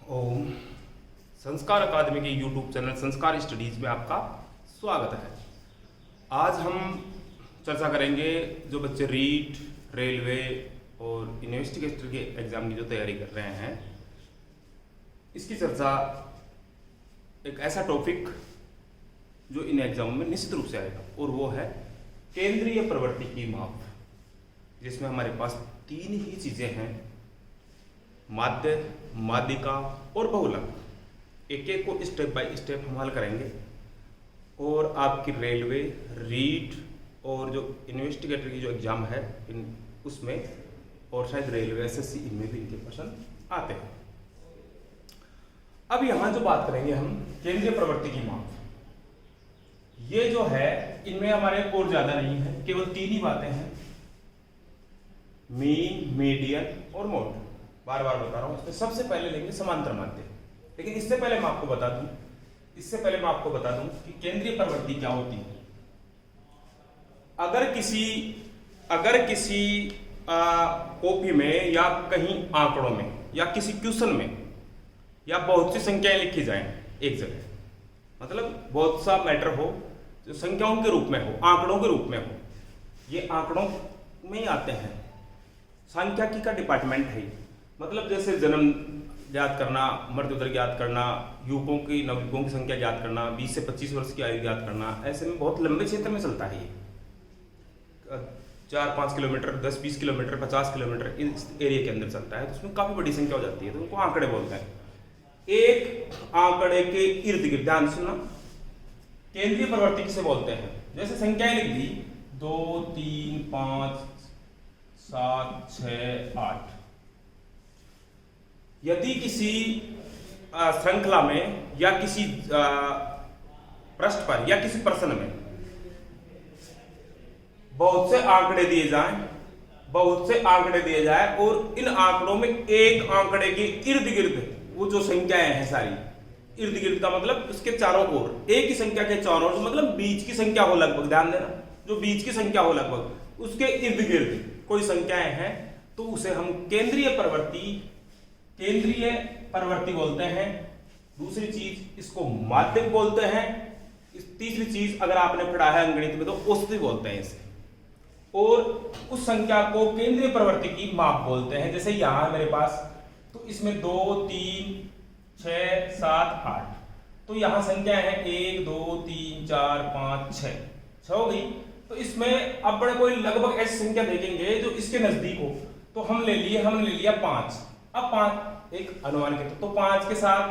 ओम संस्कार अकादमी के YouTube channel संस्कार स्टडीज में आपका स्वागत है। आज हम चर्चा करेंगे जो बच्चे रीट, रेलवे और इन्वेस्टिगेटर के एग्जाम की जो तैयारी कर रहे हैं, इसकी चर्चा एक ऐसा टॉपिक जो इन एग्जामों में निश्चित रूप से आएगा और वो है केंद्रीय प्रवृत्ति की माप, जिसमें हमारे पास तीन ही चीजें हैं: माध्य, माध्यिका और बहुलक। एक एक को स्टेप बाय स्टेप हम हल करेंगे और आपकी रेलवे, रीट और जो इन्वेस्टिगेटर की जो एग्जाम है उसमें, और शायद रेलवे, एसएससी, इनमें भी इनके प्रश्न आते हैं। अब यहां जो बात करेंगे हम केंद्रीय प्रवृत्ति की माप, ये जो है इनमें हमारे और ज्यादा नहीं है, केवल तीन ही बातें हैं: मीन, मीडियन और मोड। बार बार बता रहा हूं, इसमें सबसे पहले लेंगे समांतर माध्य। लेकिन इससे पहले मैं आपको बता दूं कि केंद्रीय प्रवृत्ति क्या होती है। अगर किसी कॉपी में या कहीं आंकड़ों में या किसी क्वेश्चन में या बहुत सी संख्याएं लिखी जाएं एक जगह, मतलब बहुत सा मैटर हो जो संख्याओं के रूप में हो, आंकड़ों के रूप में हो, ये आंकड़ों में ही आते हैं। सांख्यिकी का डिपार्टमेंट है, मतलब जैसे जन्म ज्ञात करना, मृत्यु दर ज्ञात करना, युवकों की नवयुवकों की संख्या ज्ञात करना, 20 से 25 वर्ष की आयु ज्ञात करना, ऐसे में बहुत लंबे क्षेत्र में चलता है ये। 4-5 किलोमीटर, 10-20 किलोमीटर, 50 किलोमीटर इस एरिया के अंदर चलता है, तो उसमें काफी बड़ी संख्या हो जाती है, तो उनको आंकड़े बोलते हैं। एक आंकड़े के इर्द गिर्द, ध्यान सुनना, केंद्रीय प्रवृत्ति किसे बोलते हैं। जैसे संख्याएं लिख दी 2, 3, 5, 7, 6, 8। यदि किसी श्रृंखला में या किसी पृष्ठ पर या किसी प्रश्न में बहुत से आंकड़े दिए जाए और इन आंकड़ों में एक आंकड़े के इर्द गिर्द वो जो संख्याएं हैं सारी, इर्द गिर्द का मतलब उसके चारों ओर, एक ही संख्या के चारों ओर, मतलब बीच की संख्या हो लगभग, ध्यान देना, जो बीच की संख्या हो लगभग उसके इर्द गिर्द कोई संख्याएं हैं, तो उसे हम केंद्रीय प्रवृत्ति बोलते हैं। दूसरी चीज, इसको माध्यक बोलते हैं। तीसरी चीज, अगर आपने पढ़ा है अंगणित में, तो औसत बोलते हैं इसे, और उस संख्या को केंद्रीय प्रवृत्ति की माप बोलते हैं। जैसे यहां मेरे पास, तो इसमें 2, 3, 6, 7, 8, तो यहां संख्या है 1, 2, 3, 4, 5, 6 हो गई। तो इसमें अब बड़े कोई लगभग ऐसी संख्या देखेंगे जो इसके नजदीक हो, तो हमने ले लिया 5। अब 5 एक अनुमान के, तो 5 के साथ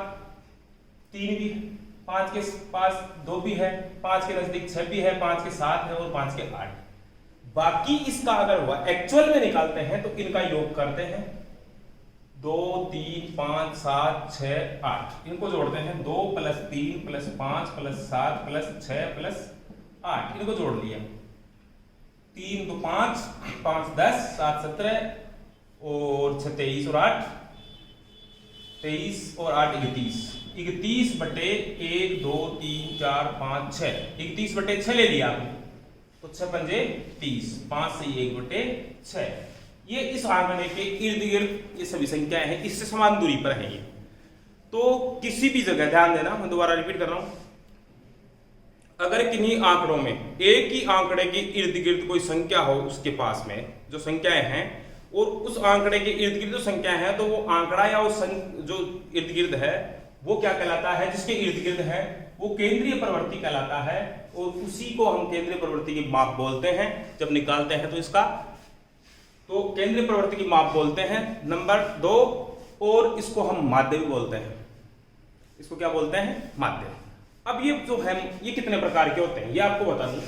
3 भी है, 5 के पास 2 भी है, 5 के नजदीक 6 भी है, 5 के 7 है और 5 के 8। बाकी इसका अगर हुआ एक्चुअल में निकालते हैं तो इनका योग करते हैं, 2, 3, 5, 7, 6, 8, इनको जोड़ते हैं, 2 + 3 + 5 + 7 + 6 + 8, इनको जोड़ लिया, 3 × 5, 5 × 10, 7 × 17 और 6 × 23 और 8 23 और 8 31, 31 बटे 1, 2, 3, 4, 5, 6, 31 बटे 6 ले लिया आपने, तो 6 पंजे 30, 5 से 1 बटे 6। ये इस आंकड़े के इर्द गिर्द ये सभी संख्याएं हैं, इससे समान दूरी पर है ये। तो किसी भी जगह, ध्यान देना, मैं दोबारा रिपीट कर रहा हूं, अगर किन्हीं आंकड़ों में एक ही आंकड़े के इर्द गिर्द कोई संख्या हो, उसके पास में जो संख्याएं हैं, और उस आंकड़े के इर्द गिर्द जो संख्या है, तो वो आंकड़ा या जो इर्द गिर्द है वो क्या कहलाता है, जिसके इर्द गिर्द है वो केंद्रीय प्रवृत्ति कहलाता है, और उसी को हम केंद्रीय प्रवृत्ति की माप बोलते हैं। जब निकालते हैं तो इसका, तो केंद्रीय प्रवृत्ति की माप बोलते हैं। नंबर 2, और इसको हम माध्य भी बोलते हैं। इसको क्या बोलते हैं? माध्य। अब ये जो है, ये कितने प्रकार के होते हैं ये आपको बता दूं।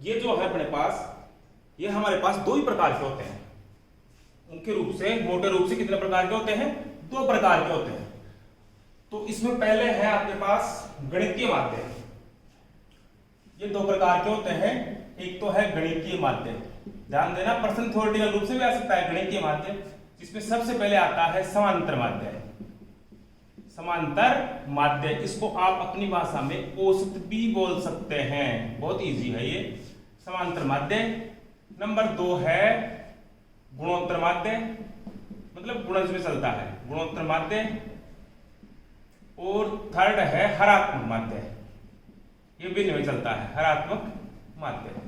ये जो है अपने पास, ये हमारे पास 2 ही प्रकार के होते हैं। मुख्य रूप से, मोटे रूप से कितने प्रकार के होते हैं? 2 प्रकार के होते हैं। तो इसमें पहले है आपके पास गणितीय माध्य। ये 2 प्रकार के होते हैं। एक तो है गणितीय माध्य, ध्यान देना, पर्सन थ्योरेटिकल रूप से भी आ सकता है गणितीय माध्य, जिसमें सबसे पहले आता है समांतर माध्य। समांतर माध्य, इसको आप अपनी भाषा में औसत भी बोल सकते हैं, बहुत इजी है ये समांतर माध्य। नंबर 2 है गुणोत्तर माध्य, मतलब गुणज में चलता है, गुणोत्तर माध्य। और थर्ड है हरात्मक माध्य, ये भिन्न में चलता है हरात्मक माध्य।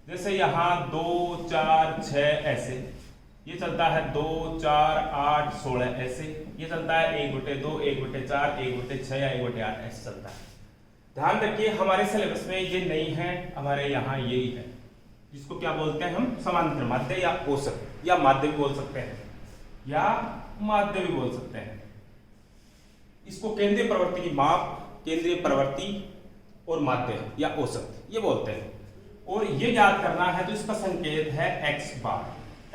जैसे यहाँ 2 4 6 ऐसे, ये चलता है 2 4 8 16 ऐसे, ये चलता है 1/2 1/4 1/6 या 1/8 ऐसे चलता है। ध्यान रखिए हमारे सिलेबस में ये नहीं है, हमारे यहाँ यही है, जिसको क्या बोलते हैं हम समांतर माध्य या औसत या माध्य भी बोल सकते हैं, या माध्य भी बोल सकते हैं। इसको केंद्रीय प्रवृत्ति की माप, केंद्रीय प्रवृत्ति और माध्य या औसत ये बोलते हैं। और ये याद करना है तो इसका संकेत है x बार,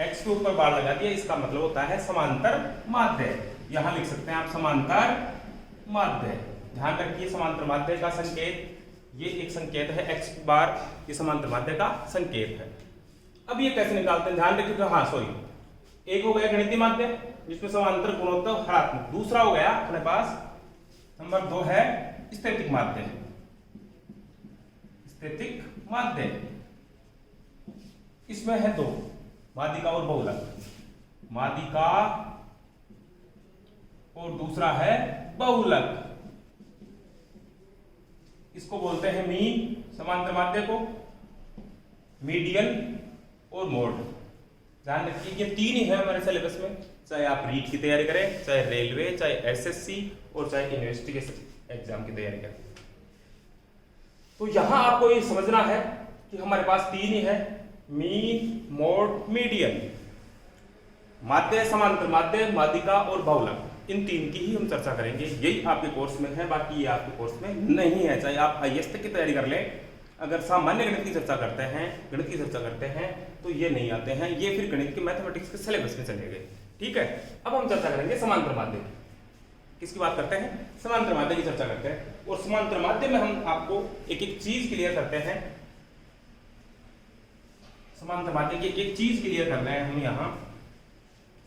x के ऊपर बार लगा दिया, इसका मतलब होता है समांतर माध्य। यहां लिख सकते हैं आप समांतर माध्य। ध्यान रखिए समांतर माध्य का संकेत, ये एक संकेत है x बार, ये समांतर माध्य का संकेत है। अब ये कैसे निकालते हैं ध्यान रखिए। हाँ सॉरी, एक हो गया गणितीय माध्य जिसमें समांतर गुणोत्तर हरात्मक, दूसरा हो गया अपने पास नंबर 2 है स्थैतिक माध्य। स्थैतिक माध्य इसमें है 2, माध्यिका और बहुलक, माध्यिका और दूसरा है बहुलक। इसको बोलते हैं मीन समांतर माध्य को, मीडियन और मोड। ध्यान रखिए ये 3 ही है हमारे सिलेबस में, चाहे आप रीट की तैयारी करें, चाहे रेलवे, चाहे एसएससी और चाहे इन्वेस्टिगेशन एग्जाम की तैयारी करें। तो यहां आपको ये समझना है कि हमारे पास 3 ही है, मीन मोड मीडियन। माध्य, समांतर माध्य, माध्यिका और बहुलक, इन 3 की ही हम चर्चा करेंगे। यही आपके कोर्स में है, बाकी ये आपके कोर्स में नहीं है। चाहे आप आईएएस तक की तैयारी कर लें, अगर सामान्य गणित की चर्चा करते हैं, गणित की चर्चा करते हैं तो ये नहीं आते हैं, ये फिर गणित के मैथमेटिक्स के सिलेबस में चले गए। ठीक है, अब हम चर्चा करेंगे समांतर माध्य। किसकी बात करते हैं? समांतर माध्य की चर्चा करते हैं। और समांतर माध्य में हम आपको एक एक चीज क्लियर करते हैं, समांतर माध्य की एक एक चीज क्लियर कर रहे हैं हम यहाँ,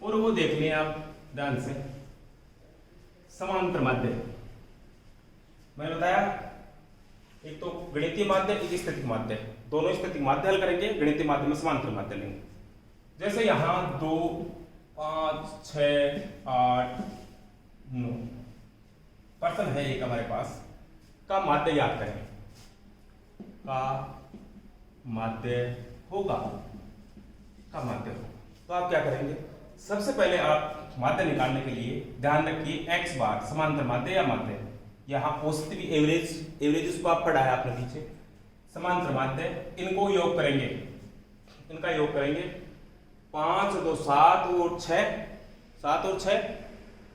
और वो देख लें आप ध्यान से। समांतर माध्य मैंने बताया, एक तो गणितीय माध्य, एक स्थैतिक माध्य, दोनों स्थैतिक माध्य हल करेंगे, गणितीय माध्य में समांतर माध्य लेंगे। जैसे यहाँ 2 5 6 8 9 पर्सन है एक हमारे पास, का माध्य याद करें, का माध्य होगा, का माध्य होगा। तो आप क्या करेंगे, सबसे पहले आप माध्य निकालने के लिए ध्यान रखिए x बार समांतर माध्य या माध्य, यहाँ औसत भी एवरेज उसको आप पढ़ा है आपने पीछे, समांतर माध्य, इनको योग करेंगे, इनका योग करेंगे 5 2 7 और 6 7 और 6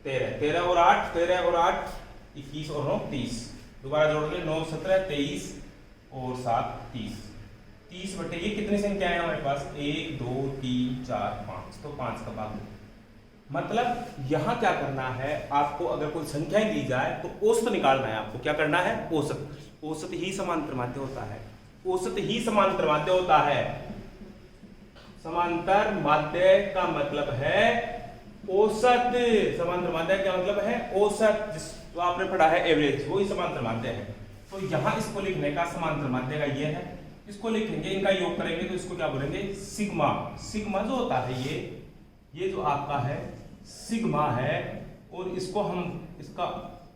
13 13 और 8 13 और 8 21 और 9 30, दोबारा जोड़ ले 9 17 23 और 7 30 30 बटे ये कितनी संख्या है हमारे पास 1 2 3 4 5, तो 5 का भाग। मतलब यहां क्या करना है आपको, अगर कोई संख्याएं दी जाए तो औसत निकालना है आपको। क्या करना है? औसत। औसत ही समांतर माध्य होता है, औसत ही समांतर माध्य होता है। समांतर माध्य का मतलब है औसत, समांतर माध्य का मतलब है औसत, जिसको आपने पढ़ा है एवरेज, वही समांतर माध्य है। तो यहां इसको लिखने का समांतर माध्य का ये है, इसको लिखेंगे, इनका योग करेंगे तो इसको क्या बोलेंगे? सिग्मा। सिग्मा जो होता है ये जो आपका है सिग्मा है, और इसको हम, इसका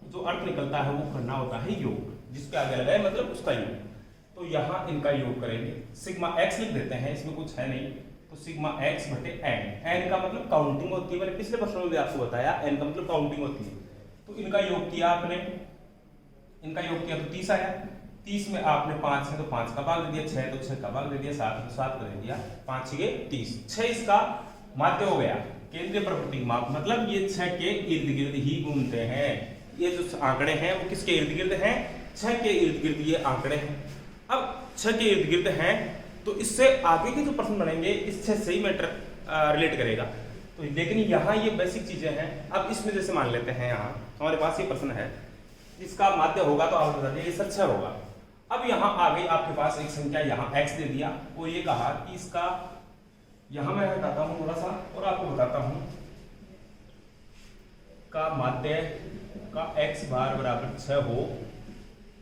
जो अर्थ निकलता है वो करना होता है योग, जिसके आगे लगा है मतलब उसका योग। तो यहाँ इनका योग करेंगे, सिग्मा x लिख देते हैं, इसमें कुछ है नहीं, तो सिग्मा x बटे n। n का मतलब काउंटिंग होती है, मैंने पिछले प्रश्न में भी आपको बताया, n का मतलब काउंटिंग होती है। तो इनका योग किया आपने, इनका योग किया तो 30 आया, 30 में आपने 5 है तो 5 का भाग दे दिया, 6 तो 6 का भाग दे दिया, 7 तो 7 का दे दिया, 5 6 30, 6 इसका माध्य हो गया। केंद्रीय प्रवृत्ति माप मतलब ये 6 के इर्द गिर्द ही घूमते हैं। ये जो आंकड़े हैं वो किसके इर्द गिर्द हैं? 6 के इर्द गिर्द ये आंकड़े हैं। अब 6 के इर्द गिर्द हैं तो इससे आगे के जो प्रश्न बनेंगे इस 6 से ही मैटर रिलेट करेगा। तो लेकिन यहाँ ये बेसिक चीजें हैं। अब इसमें जैसे मान लेते हैं, यहाँ हमारे पास ये प्रश्न है जिसका माध्य होगा तो आप बता दीजिए ये 6 होगा। अब यहाँ आ गई आपके पास एक संख्या, यहाँ x दे दिया और ये कहा कि इसका, यहां मैं हटाता हूं थोड़ा सा और आपको बताता हूं, का माध्य का x बार बराबर 6 हो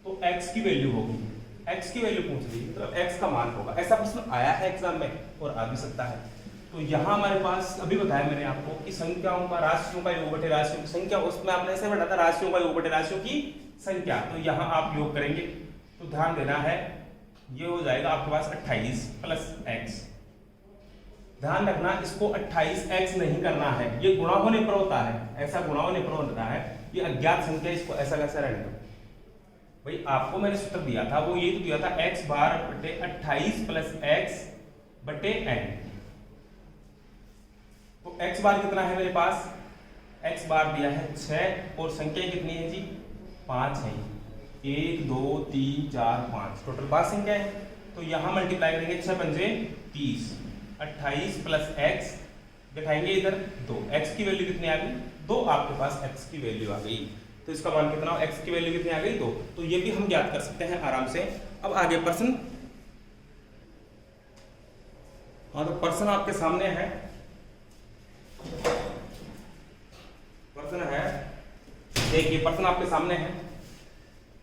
तो x की वैल्यू होगी, x की वैल्यू पूछ रही है मतलब x का मान होगा। ऐसा प्रश्न आया है एग्जाम में और आ भी सकता है। तो यहाँ हमारे पास अभी बताया मैंने आपको कि संख्याओं का राशियों का योग बटे राशियों की संख्या, उसमें आपने ऐसे पढ़ा था राशियों का योग बटे राशियों की संख्या। तो यहाँ आप योग करेंगे तो ध्यान देना है, ये हो जाएगा आपके पास 28 प्लस x। ध्यान रखना इसको 28x नहीं करना है, ये गुणा होने पर होता है, ऐसा गुणा होने पर होता है। ये अज्ञात संख्या, इसको ऐसा कैसा रहने दो भाई। आपको मैंने सूत्र दिया था वो ये तो दिया था x बार बटे 28 प्लस x बटे n। तो x बार कितना है मेरे पास, x बार दिया है 6 और संख्या कितनी है जी 5 है। 1 2 3 4 5 टोटल 5 संख्या है। तो यहाँ मल्टीप्लाई करेंगे 6 पंजे 30, 28 प्लस x दिखाएंगे इधर 2, x की वैल्यू कितनी आ गई 2, आपके पास x की वैल्यू आ गई। तो इसका मान कितना, x की वैल्यू कितनी आ गई 2। तो ये भी हम ज्ञात कर सकते हैं आराम से। अब आगे प्रश्न, हाँ तो प्रश्न आपके सामने है। प्रश्न है, देखिए प्रश्न आपके सामने है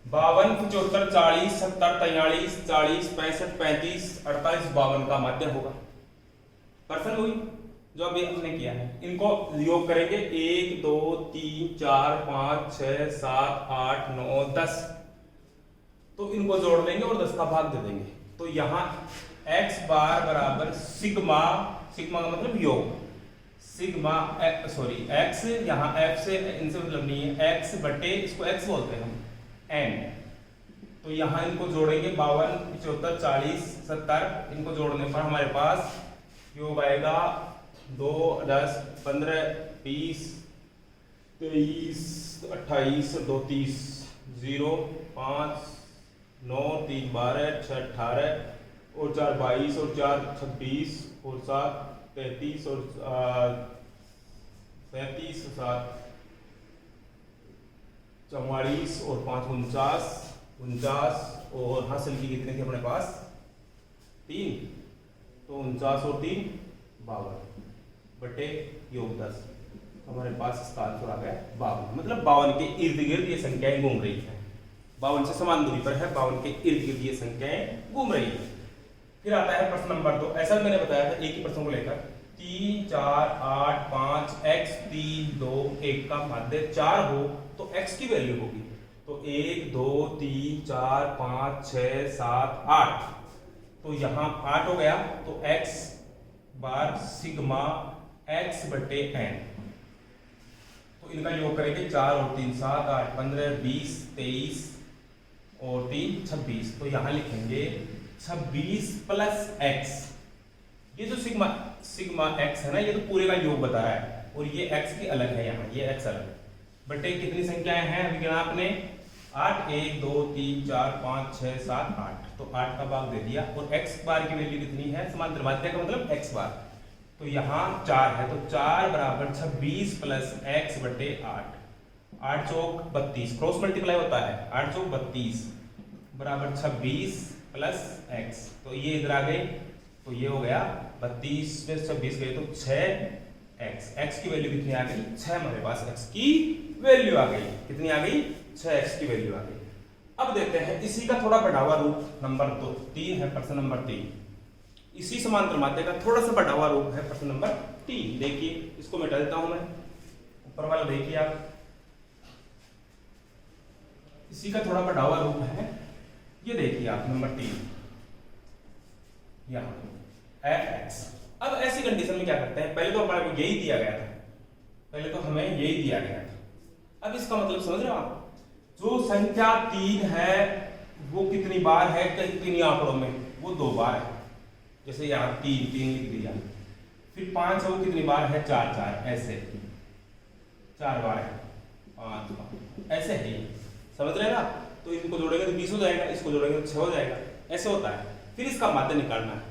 52 75 40 70 43 40 65 35 48 52 का माध्य होगा। प्रश्न हुई जो अभी हमने किया है, इनको योग करेंगे 1 2 3 4 5 6 7 8 9 10। तो इनको जोड़ लेंगे और 10 का भाग दे देंगे। तो यहाँ x बार बराबर सिग्मा, सिग्मा का मतलब योग, सिग्मा सॉरी x, यहाँ f से इनसे मतलब नहीं है, x बटे इसको x बोलते हैं हम n। तो यहाँ इनको जोड़ेंगे 52 75 40 70, इनको जोड़ने पर हमारे पास योग आएगा 2 10 15 20 23 28 2 30 0 5 9 3 12 6 18 और 4 22 और 4 26 और 7 33 और 37 7 44 और 5 49 और हासिल की कितने थे अपने पास 3। तो 49 और 3 52 बटे योग 10, हमारे पास इसका आंसर आ गया 52। मतलब 52 के इर्द गिर्द ये संख्याएं घूम रही है, 52 से समान दूरी पर है, 52 के इर्द गिर्द ये संख्याएं घूम रही है। फिर आता है प्रश्न नंबर 2। ऐसा मैंने बताया था एक ही प्रश्न को लेकर 3 4 8 5 x 3 2 1 का माध्य 4 हो तो x की वैल्यू होगी। तो 1 2 3 4 5 6 7 8, तो यहाँ 8 हो गया। तो x बार सिग्मा x बटे n, तो इनका योग करेंगे 4 और 3 7 8 15 20 23 और 3 26। तो यहाँ लिखेंगे 26 प्लस x। ये जो सिग्मा x है ना, ये तो पूरे का योग बता रहा है और ये x की अलग है, यहाँ ये x अलग बटे कितनी संख्याएं हैं अभी गिना आपने 8 1 2 3 4 5 6 7 8। तो 8 का भाग दे दिया और x बार की वैल्यू कितनी है, समांतर माध्य का मतलब x बार। तो यहाँ 4 है, तो 4 बराबर 26 प्लस x बटे 8, 8 चौक 32, क्रॉस मल्टीप्लाई होता है, 8 चौक 32 बराबर 26 प्लस x। तो ये इधर आ गए, तो ये हो गया 32 में 26 गए तो 6x। x की वैल्यू कितनी आ गई 6, हमारे पास x की वैल्यू आ गई, कितनी आ गई 6x की वैल्यू आ गई। अब देखते हैं इसी का थोड़ा बढ़ा हुआ रूप नंबर 3 है, प्रश्न नंबर 3। इसी समांतर माध्य का थोड़ा सा बढ़ा हुआ रूप है प्रश्न नंबर 3। देखिए इसको मिटा देता हूं मैं, ऊपर वाला देखिए आप, इसी का थोड़ा बढ़ा हुआ रूप है, ये देखिए आप नंबर 3 यहाँ fx। अब ऐसी कंडीशन में क्या करते हैं, पहले तो हमारे को यही दिया गया था, पहले तो हमें यही दिया गया था। अब इसका मतलब समझ रहे हो आप, जो संख्या 3 है वो कितनी बार है कितनी आंकड़ों में, वो 2 बार है। जैसे यहाँ 3 लिख दिया, फिर 5 है वो कितनी बार है 4 ऐसे 4 बार है 5 बार ऐसे है, समझ रहे हैं ना। तो इनको जोड़ेंगे तो 20 हो जाएगा, इसको जोड़ेंगे तो 6 हो जाएगा, ऐसे होता है। फिर इसका माध्य निकालना है,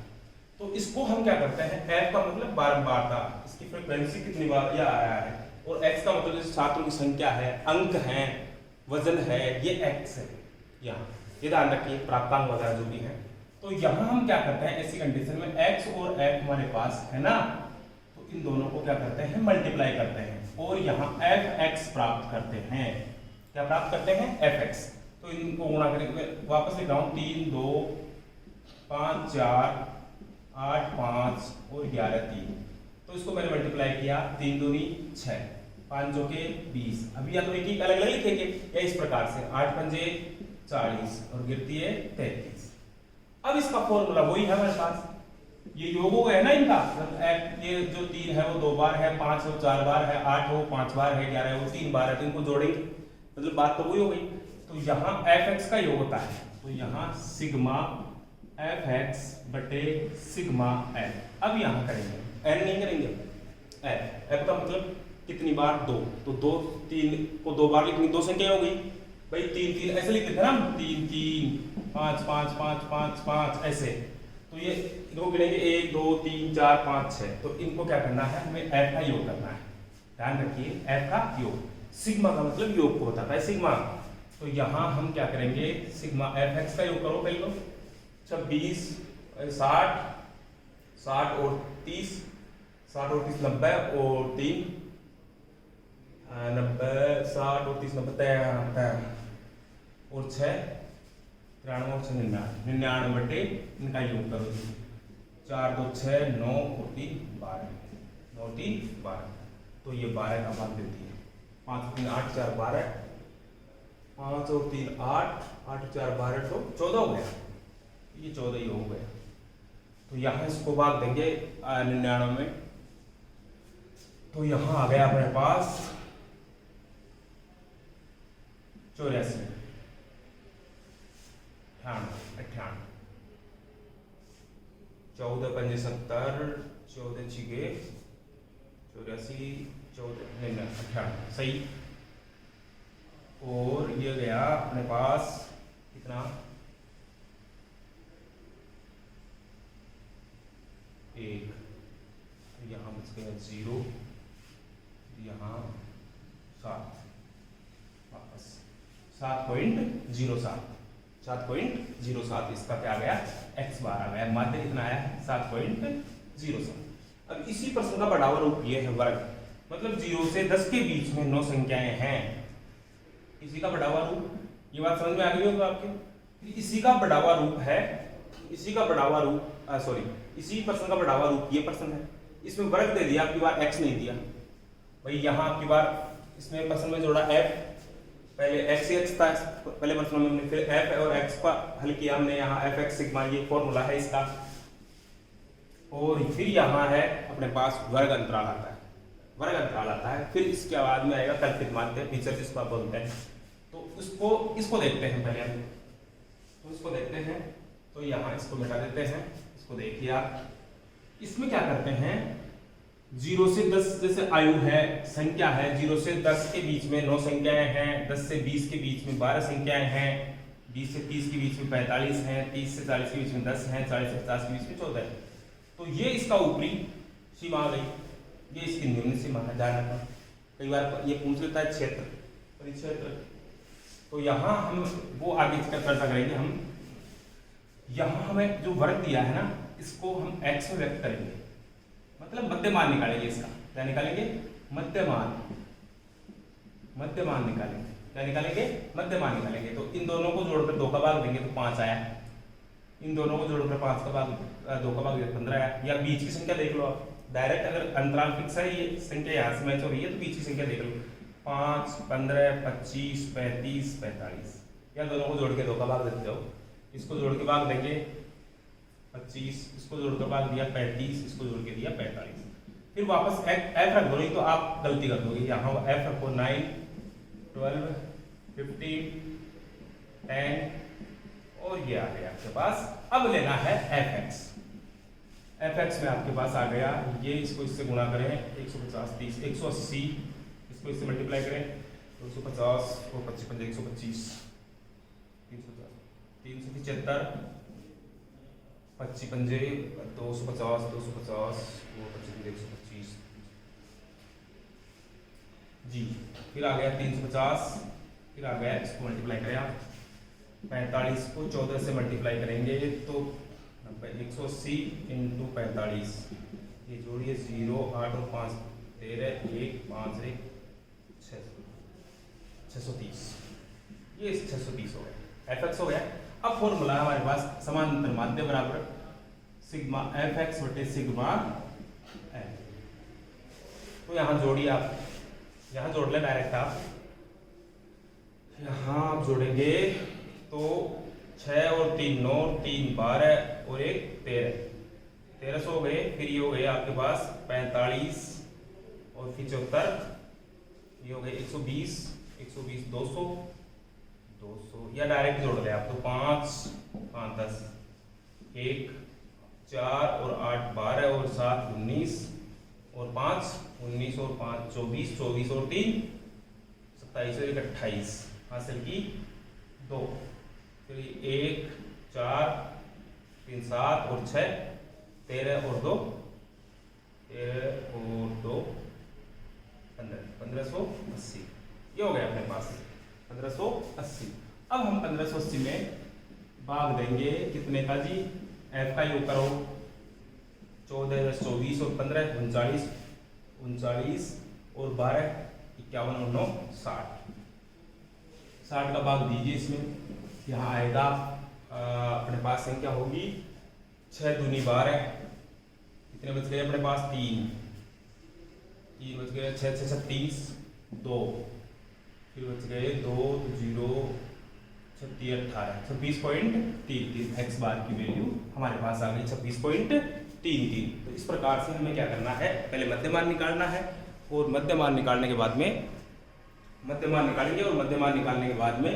तो इसको हम क्या करते हैं, f का मतलब बारंबारता, इसकी फ्रीक्वेंसी कितनी बार यह आया है, और x का मतलब जैसे छात्रों की संख्या है, अंक है, वजन है, ये x है यहाँ, ये ध्यान रखिए, प्राप्तांक वगैरह जो भी है। तो यहाँ हम क्या करते हैं ऐसी कंडीशन में x और f हमारे पास है ना, तो इन दोनों को क्या करते हैं मल्टीप्लाई करते हैं और यहाँ fx प्राप्त करते हैं। क्या प्राप्त करते हैं fx। तो इनको गुणा करेंगे, वापस लिख रहा हूँ 3 2 5 4 8 5 और 11 3, तो इसको मैंने मल्टीप्लाई किया, 3 दूनी 6, 5 चौके 20। अभी या तो एक अलग अलग लिखेंगे या इस प्रकार से 8 पंजे 40 और गिरती है 33। अब इसका फॉर्मूला वही है हमारे पास, ये योग हो गया ना इनका, ये जो 3 है वो 2 बार है, 5 है वो 4 बार है, 8 है वो 5 बार है, 11 है वो 3 बार है, तो इनको जोड़ेंगे, मतलब बात तो वही हो गई। तो यहाँ fx का योग होता है, तो यहाँ सिग्मा fx बटे सिग्मा f। अब यहाँ करेंगे n नहीं करेंगे, f का मतलब कितनी बार 2, तो 2 3 को 2 बार लिखेंगे, 2 संख्या हो गई भाई, 3 3 ऐसे लिख देते हैं ना, 3 3 5 5 5 5 5 ऐसे। तो ये इनको गिनेंगे 1 2 3 4 5 6, तो इनको क्या करना है, हमें f का योग करना है। ध्यान रखिए f का योग, सिग्मा का मतलब योग को बताता है सिग्मा। तो यहाँ हम क्या करेंगे, सिग्मा fx का योग करो पहले तो, 26 60 60 और 30 60 और 30 90 और 3 90 60 और 30 90 और 6 93 और 6 99 बटे इनका योग करो, 4 2 6 9 और 3 12 9 3 12, तो ये 12 का मान देती है, 5 3 8 4 12, 5 और 3 8 8 4 12 तो 14 हो गया, ये 14 ही हो गया। तो यहाँ इसको भाग देंगे 99 में, तो यहाँ आ गया अपने पास 84 98 14 पंजे 70 14 छिके 84 14 98 सही। और ये गया अपने पास कितना, 1, यहाँ बच गया 0, यहाँ 7, वापस 7.07 7.07, इसका क्या आ गया, x बार आ गया, माध्य कितना आया 7.07। अब इसी प्रश्न का बढ़ावा रूप ये है वर्ग, मतलब 0 से 10 के बीच में 9 संख्याएं हैं, इसी का बढ़ावा रूप, ये बात समझ में आ गई होगा आपके। इसी का बढ़ावा रूप है, इसी का बढ़ावा रूप इसी प्रश्न का बढ़ावा रूप ये प्रश्न है। इसमें वर्ग दे दिया, आपकी बार x नहीं दिया भाई, यहाँ आपकी बार इसमें प्रश्न में जोड़ा f, पहले x ही x था पहले प्रश्न में हमने, फिर f और x का हल किया हमने, यहाँ fx सिग्मा ये फॉर्मूला है इसका, और फिर यहाँ है अपने पास वर्ग अंतराल आता है, वर्ग अंतराल आता है, फिर इसके बाद में आएगा कल्पित माध्य, फीचर जिसको आप बोलते हैं। तो इसको देखते हैं पहले हम, तो इसको देखते हैं, तो यहाँ इसको मिटा देते हैं, इसको देखिए आप, इसमें क्या करते हैं, 0 से 10 जैसे आयु है, संख्या है, 0 से 10 के बीच में 9 संख्याएं हैं, 10 से 20 के बीच में 12 संख्याएं हैं, 20 से 30 के बीच में 45 हैं, 30 से 40 के बीच में 10 हैं, 40 से 50 के बीच में 14 है। तो ये इसका ऊपरी सीमा आ गई, ये इसकी निम्न सीमा है, ध्यान रखना, कई बार ये पूछ लेता है क्षेत्र, परिक्षेत्र। तो यहाँ हम वो आगे चर्चा करेंगे हम, यहाँ हमें जो वर्ग दिया है ना, इसको हम x में व्यक्त करेंगे, मतलब मध्यमान निकालेंगे इसका, क्या निकालेंगे, मध्यमान निकालेंगे, क्या निकालेंगे, मध्यमान निकालेंगे। तो इन दोनों को जोड़कर 2 का भाग देंगे तो 5 आया, इन दोनों को जोड़कर 5 का भाग 2 का भाग 15 आया, या बीच की संख्या देख लो आप डायरेक्ट, अगर अंतराल फिक्स है, ये संख्या यहाँ से मैच हो रही है, तो बीच की संख्या देख लो, 5 15 25 35 45, या दोनों को जोड़ के 2 का भाग देते हो, इसको जोड़ के भाग देंगे 25, इसको जोड़कर भाग दिया 35, इसको जोड़ के दिया 45, फिर वापस f रख दो, नहीं तो आप गलती कर दोगे, यहाँ f रखो 9 12 15 10 और ये आ गया आपके पास। अब लेना है fx में आपके पास आ गया ये, इसको इससे गुणा करें 150 30 180, इसको इससे मल्टीप्लाई करें 250 और 25 125 375 25 पंजे 250 250 और 25 125 जी, फिर आ गया 350, फिर आ गया, इसको मल्टीप्लाई करें आप 45 को 14 से मल्टीप्लाई करेंगे तो 180 इंटू 45, ये जोड़िए 0 8 और 5 13 1 5 1 630, ये 630 हो गया, fx हो गया। अब फॉर्मूला हमारे पास समांतर माध्य बराबर सिग्मा fx बटे सिग्मा f। तो यहाँ जोड़िए आप, यहाँ जोड़ लें डायरेक्ट आप, यहाँ आप जोड़ेंगे तो 6 और 3 9, 3 12 और 1 13, 1300 हो गए। फिर ये हो गए आपके पास 45 और फिर 74, ये हो गए 120, 120 200, 200 या डायरेक्ट जोड़ लें आप तो 5 5 10, 1 4 और 8 12 और 7 19 और 5 19 और 5 24, 24 और 3 27 और 1 28, हासिल की 2, फिर 1 4 3 7 और 6 13 और 2 13 और 2 15, 1580, ये हो गया अपने पास 1580। अब हम 1580 में भाग देंगे कितने का जी, f का योग करो 14 24 और 15 39, 39 और 12 51 और 9 60, 60 का भाग दीजिए इसमें, यहाँ आएगा अपने पास संख्या होगी 6 दूनी 12, कितने बच गए अपने पास 3 बच गए, 6 6 36 2, फिर बच गए 2 0 36 18, 26.33 एक्स बार की वैल्यू हमारे पास आ गई 26.33। तो इस प्रकार से हमें क्या करना है, पहले मध्यमान निकालना है और मध्यमान निकालने के बाद में मध्यमान निकालेंगे और मध्यमान निकालने के बाद में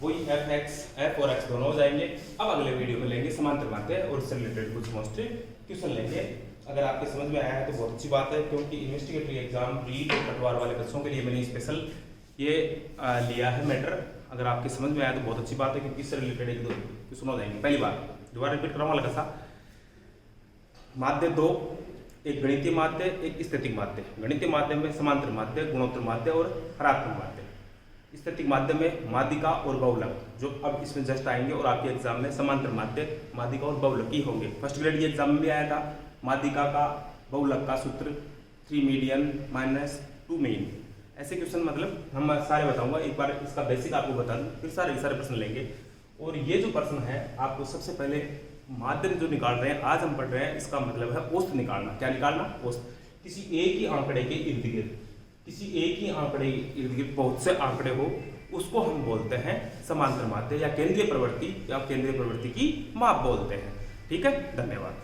वही f और x दोनों हो जाएंगे। अब अगले वीडियो में लेंगे समांतर माध्य और इससे रिलेटेड कुछ मोस्ट क्वेश्चन लेंगे। अगर आपके समझ में आया है तो बहुत अच्छी बात है, क्योंकि इन्वेस्टिगेटरी एग्जाम रीट और पटवार वाले बच्चों के लिए मैंने स्पेशल ये लिया है मैटर। अगर आपके समझ में आया तो बहुत अच्छी बात है, क्योंकि इससे रिलेटेड एक दो क्वेश्चन हो जाएंगे। पहली बार दोबारा रिपीट कराऊंगा लगा सा, माध्य दो, एक गणितीय माध्य एक स्थैतिक माध्य। गणितीय माध्य में समांतर माध्य, गुणोत्तर माध्य और हरात्मक माध्य। स्थैतिक माध्य में माध्यिका और बहुलक, जो अब इसमें जस्ट आएंगे और आपके एग्जाम में समांतर माध्य माध्यिका और बहुलक ही होंगे। फर्स्ट ग्रेड के एग्जाम में भी आया था, माध्यिका का बहुलक का सूत्र 3 मीडियन माइनस 2 मीन। ऐसे क्वेश्चन मतलब हम सारे बताऊंगा, एक बार इसका बेसिक आपको बता दूं, फिर सारे प्रश्न लेंगे। और ये जो प्रश्न है आपको सबसे पहले माध्यम जो निकाल रहे हैं, आज हम पढ़ रहे हैं, इसका मतलब है औसत निकालना। क्या निकालना? औसत। किसी एक ही आंकड़े के इर्द गिर्द, किसी एक ही आंकड़े के इर्द गिर्द बहुत से आंकड़े हो, उसको हम बोलते हैं समांतर माध्य या केंद्रीय प्रवृत्ति या केंद्रीय प्रवृत्ति की माप बोलते हैं। ठीक है, धन्यवाद।